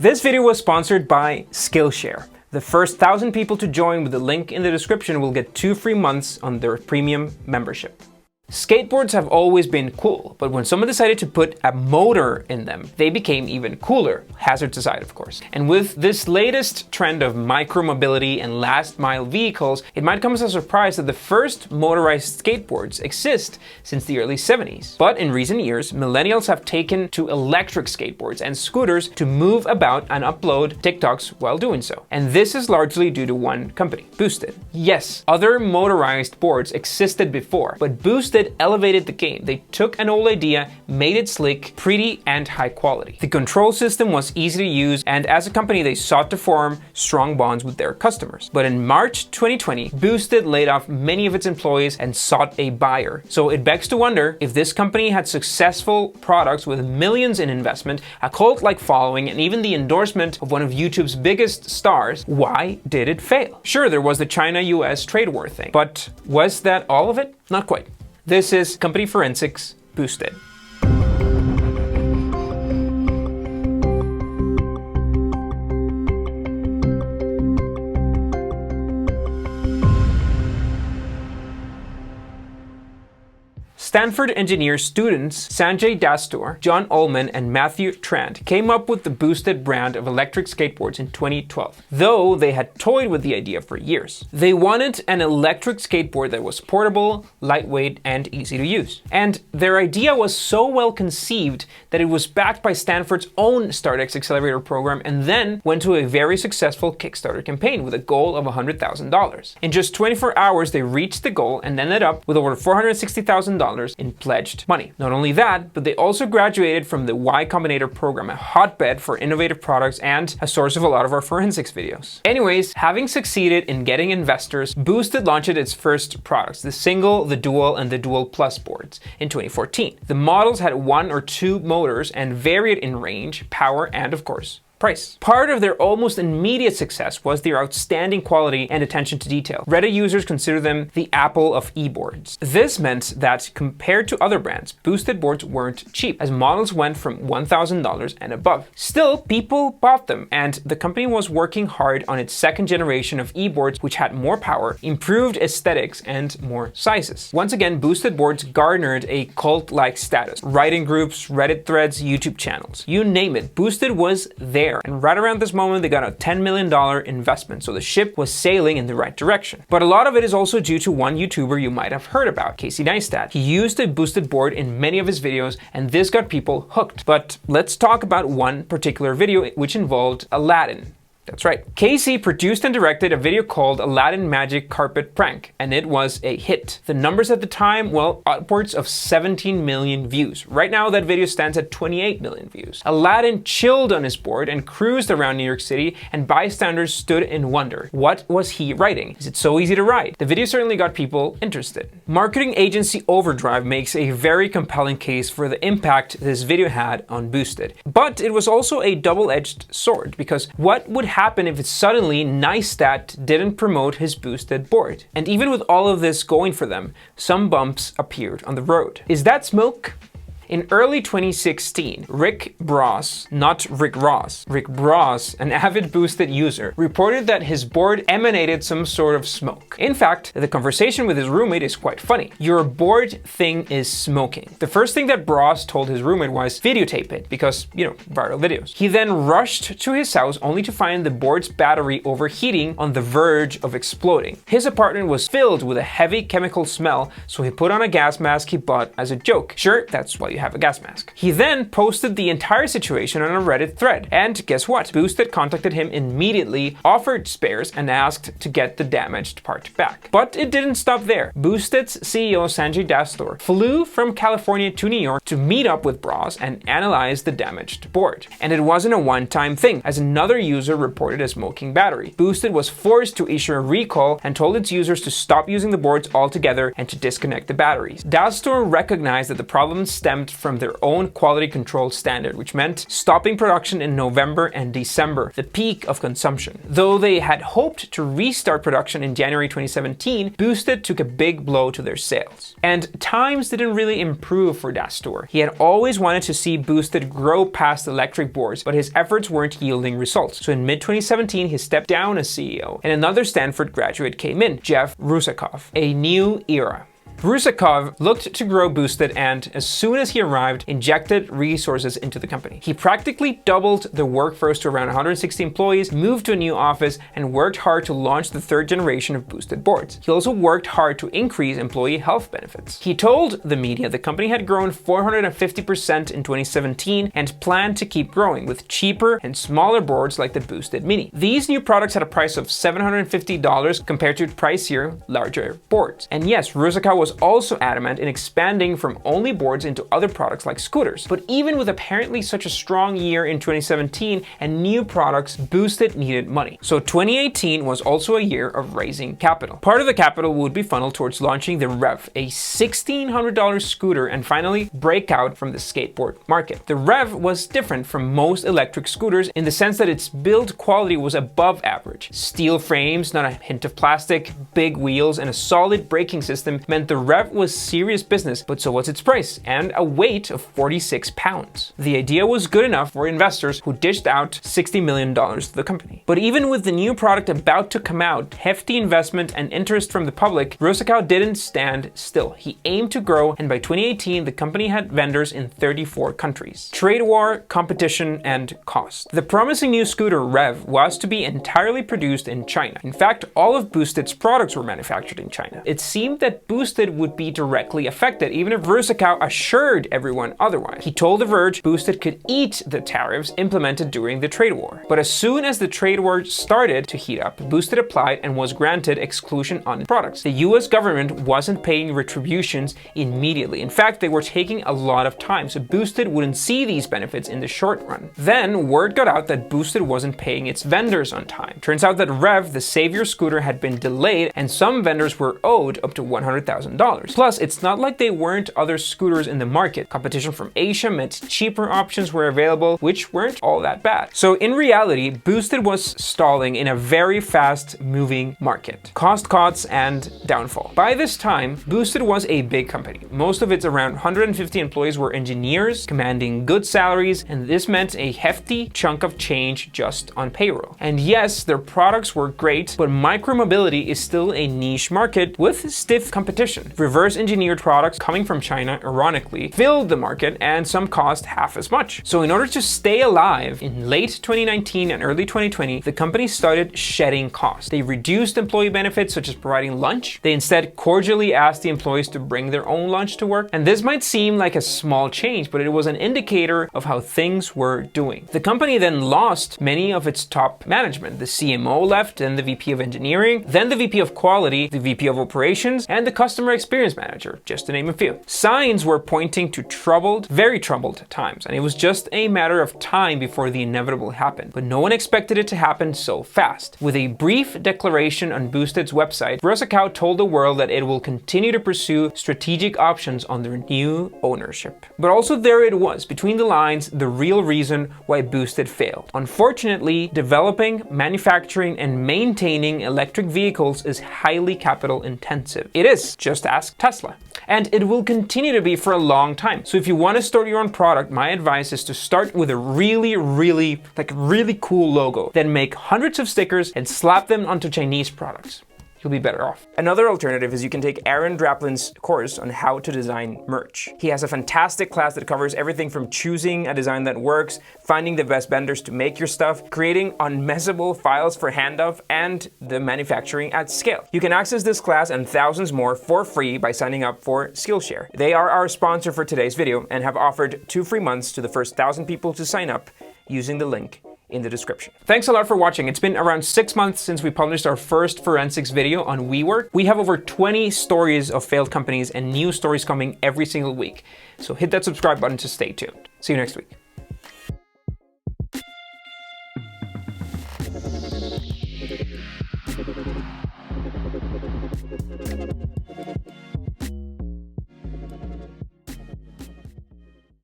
This video was sponsored by Skillshare. The first 1,000 people to join with the link in the description will get 2 free months on their premium membership. Skateboards have always been cool, but when someone decided to put a motor in them, they became even cooler, hazards aside of course. And with this latest trend of micro-mobility and last-mile vehicles, it might come as a surprise that the first motorized skateboards exist since the early 70s. But in recent years, millennials have taken to electric skateboards and scooters to move about and upload TikToks while doing so. And this is largely due to one company, Boosted. Yes, other motorized boards existed before, but Boosted elevated the game. They took an old idea, made it slick, pretty, and high quality. The control system was easy to use, and as a company, they sought to form strong bonds with their customers. But in March 2020, Boosted laid off many of its employees and sought a buyer. So it begs to wonder, if this company had successful products with millions in investment, a cult-like following, and even the endorsement of one of YouTube's biggest stars, why did it fail? Sure, there was the China-US trade war thing, but was that all of it? Not quite. This is Company Forensics, Boosted. Stanford engineer students Sanjay Dastur, John Ullman, and Matthew Trant came up with the Boosted brand of electric skateboards in 2012, though they had toyed with the idea for years. They wanted an electric skateboard that was portable, lightweight, and easy to use. And their idea was so well conceived that it was backed by Stanford's own StartX accelerator program and then went to a very successful Kickstarter campaign with a goal of $100,000. In just 24 hours, they reached the goal and ended up with over $460,000 in pledged money. Not only that, but they also graduated from the Y Combinator program, a hotbed for innovative products and a source of a lot of our forensics videos. Anyways, having succeeded in getting investors, Boosted launched its first products, the Single, the Dual, and the Dual Plus boards in 2014. The models had 1 or 2 motors and varied in range, power, and of course, price. Part of their almost immediate success was their outstanding quality and attention to detail. Reddit users consider them the Apple of e-boards. This meant that compared to other brands, Boosted boards weren't cheap, as models went from $1,000 and above. Still, people bought them, and the company was working hard on its second generation of e-boards, which had more power, improved aesthetics, and more sizes. Once again, Boosted boards garnered a cult-like status. Writing groups, Reddit threads, YouTube channels. You name it, Boosted was there. And right around this moment, they got a $10 million investment, so the ship was sailing in the right direction. But a lot of it is also due to one YouTuber you might have heard about, Casey Neistat. He used a Boosted board in many of his videos, and this got people hooked. But let's talk about one particular video which involved Aladdin. That's right. Casey produced and directed a video called Aladdin Magic Carpet Prank, and it was a hit. The numbers at the time, well, upwards of 17 million views. Right now, that video stands at 28 million views. Aladdin chilled on his board and cruised around New York City, and bystanders stood in wonder. What was he writing? Is it so easy to write? The video certainly got people interested. Marketing agency Overdrive makes a very compelling case for the impact this video had on Boosted. But it was also a double-edged sword, because what would happen if suddenly Neistat didn't promote his Boosted board? And even with all of this going for them, some bumps appeared on the road. Is that smoke? In early 2016, Rick Bros, not Rick Ross, Rick Bros, an avid Boosted user, reported that his board emanated some sort of smoke. In fact, the conversation with his roommate is quite funny. Your board thing is smoking. The first thing that Bros told his roommate was videotape it, because, you know, viral videos. He then rushed to his house only to find the board's battery overheating on the verge of exploding. His apartment was filled with a heavy chemical smell, so he put on a gas mask he bought as a joke. Sure, that's why you have a gas mask. He then posted the entire situation on a Reddit thread. And guess what? Boosted contacted him immediately, offered spares, and asked to get the damaged part back. But it didn't stop there. Boosted's CEO Sanjay Dastur flew from California to New York to meet up with Bros and analyze the damaged board. And it wasn't a one-time thing, as another user reported a smoking battery. Boosted was forced to issue a recall and told its users to stop using the boards altogether and to disconnect the batteries. Dastur recognized that the problem stemmed plant from their own quality control standard, which meant stopping production in November and December, the peak of consumption. Though they had hoped to restart production in January 2017, Boosted took a big blow to their sales. And times didn't really improve for Dastoor. He had always wanted to see Boosted grow past electric boards, but his efforts weren't yielding results. So in mid-2017, he stepped down as CEO, and another Stanford graduate came in, Jeff Rusakov. A new era. Rusakov looked to grow Boosted and, as soon as he arrived, injected resources into the company. He practically doubled the workforce to around 160 employees, moved to a new office, and worked hard to launch the third generation of Boosted boards. He also worked hard to increase employee health benefits. He told the media the company had grown 450% in 2017 and planned to keep growing with cheaper and smaller boards like the Boosted Mini. These new products had a price of $750 compared to pricier, larger boards. And yes, Rusakov was also adamant in expanding from only boards into other products like scooters. But even with apparently such a strong year in 2017 and new products, Boosted needed money. So 2018 was also a year of raising capital. Part of the capital would be funneled towards launching the Rev, a $1,600 scooter, and finally break out from the skateboard market. The Rev was different from most electric scooters in the sense that its build quality was above average. Steel frames, not a hint of plastic, big wheels, and a solid braking system meant the Rev was serious business, but so was its price, and a weight of 46 pounds. The idea was good enough for investors who dished out $60 million to the company. But even with the new product about to come out, hefty investment and interest from the public, Rusakov didn't stand still. He aimed to grow, and by 2018, the company had vendors in 34 countries. Trade war, competition, and cost. The promising new scooter Rev was to be entirely produced in China. In fact, all of Boosted's products were manufactured in China. It seemed that Boosted would be directly affected, even if Rusakov assured everyone otherwise. He told The Verge Boosted could eat the tariffs implemented during the trade war. But as soon as the trade war started to heat up, Boosted applied and was granted exclusion on products. The US government wasn't paying retributions immediately. In fact, they were taking a lot of time, so Boosted wouldn't see these benefits in the short run. Then word got out that Boosted wasn't paying its vendors on time. Turns out that Rev, the savior scooter, had been delayed, and some vendors were owed up to $100,000. Plus, it's not like they weren't other scooters in the market. Competition from Asia meant cheaper options were available, which weren't all that bad. So in reality, Boosted was stalling in a very fast-moving market. Cost cuts and downfall. By this time, Boosted was a big company. Most of its around 150 employees were engineers, commanding good salaries, and this meant a hefty chunk of change just on payroll. And yes, their products were great, but micromobility is still a niche market with stiff competition. Reverse engineered products coming from China, ironically, filled the market, and some cost half as much. So in order to stay alive, in late 2019 and early 2020, the company started shedding costs. They reduced employee benefits such as providing lunch. They instead cordially asked the employees to bring their own lunch to work. And this might seem like a small change, but it was an indicator of how things were doing. The company then lost many of its top management. The CMO left, then the VP of engineering, then the VP of quality, the VP of operations, and the customer experience manager, just to name a few. Signs were pointing to very troubled times, and it was just a matter of time before the inevitable happened. But no one expected it to happen so fast. With a brief declaration on Boosted's website, Rusakov told the world that it will continue to pursue strategic options under new ownership. But also there it was, between the lines, the real reason why Boosted failed. Unfortunately, developing, manufacturing, and maintaining electric vehicles is highly capital intensive. It is, just ask Tesla. And it will continue to be for a long time. So if you want to start your own product, my advice is to start with a really cool logo, then make hundreds of stickers and slap them onto Chinese products. You'll be better off. Another alternative is you can take Aaron Draplin's course on how to design merch. He has a fantastic class that covers everything from choosing a design that works, finding the best vendors to make your stuff, creating unmessable files for handoff, and the manufacturing at scale. You can access this class and thousands more for free by signing up for Skillshare. They are our sponsor for today's video and have offered 2 free months to the first 1,000 people to sign up using the link in the description. Thanks a lot for watching. It's been around 6 months since we published our first forensics video on WeWork. We have over 20 stories of failed companies and new stories coming every single week. So hit that subscribe button to stay tuned. See you next week.